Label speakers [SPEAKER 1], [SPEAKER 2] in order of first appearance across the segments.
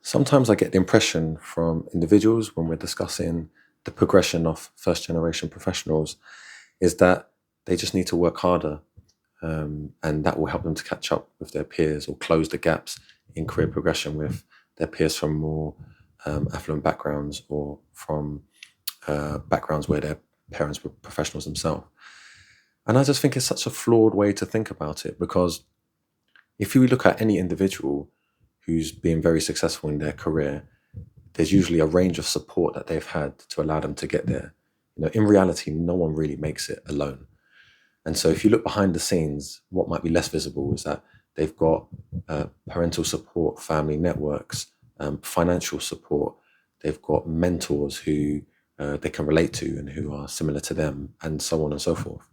[SPEAKER 1] Sometimes I get the impression from individuals when we're discussing the progression of first generation professionals is that they just need to work harder, and that will help them to catch up with their peers or close the gaps in career progression with their peers from more affluent backgrounds or from backgrounds where their parents were professionals themselves. And I just think it's such a flawed way to think about it because if you look at any individual who's been very successful in their career, there's usually a range of support that they've had to allow them to get there. In reality, no one really makes it alone. And so if you look behind the scenes, what might be less visible is that they've got parental support, family networks, financial support. They've got mentors who they can relate to and who are similar to them, and so on and so forth.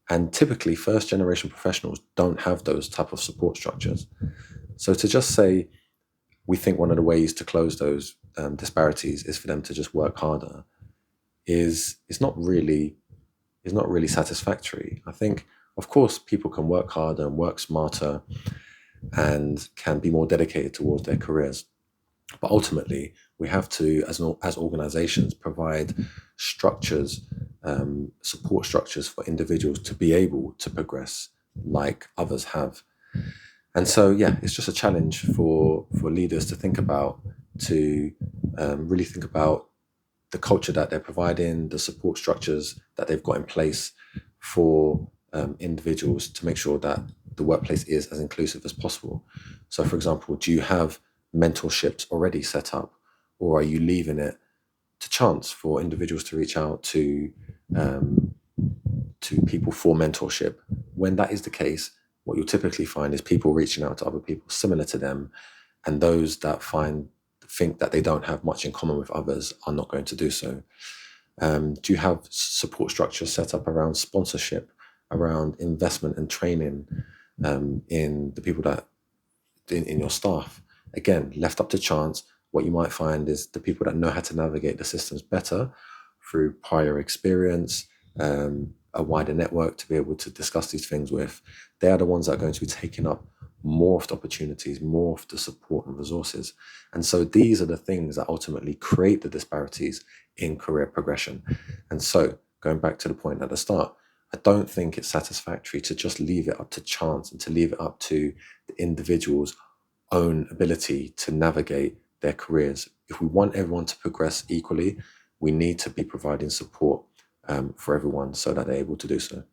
[SPEAKER 1] And typically, first generation professionals don't have those type of support structures. So to just say we think one of the ways to close those disparities is for them to just work harder is not really satisfactory. I think, of course, people can work harder and work smarter and can be more dedicated towards their careers. But ultimately, we have to, as organizations, provide structures, support structures for individuals to be able to progress like others have. And so, yeah, it's just a challenge for leaders to think about, to really think about the culture that they're providing, the support structures that they've got in place for individuals to make sure that the workplace is as inclusive as possible. So, for example, do you have mentorships already set up, or are you leaving it to chance for individuals to reach out to people for mentorship? When that is the case, what you'll typically find is people reaching out to other people similar to them, and those that think that they don't have much in common with others are not going to do so. Do you have support structures set up around sponsorship, around investment and training in the people that in your staff? Again, left up to chance, what you might find is the people that know how to navigate the systems better through prior experience, a wider network to be able to discuss these things with, they are the ones that are going to be taking up more of the opportunities, more of the support and resources. And so these are the things that ultimately create the disparities in career progression. And so going back to the point at the start, I don't think it's satisfactory to just leave it up to chance and to leave it up to the individual's own ability to navigate their careers. If we want everyone to progress equally, we need to be providing support for everyone so that they're able to do so.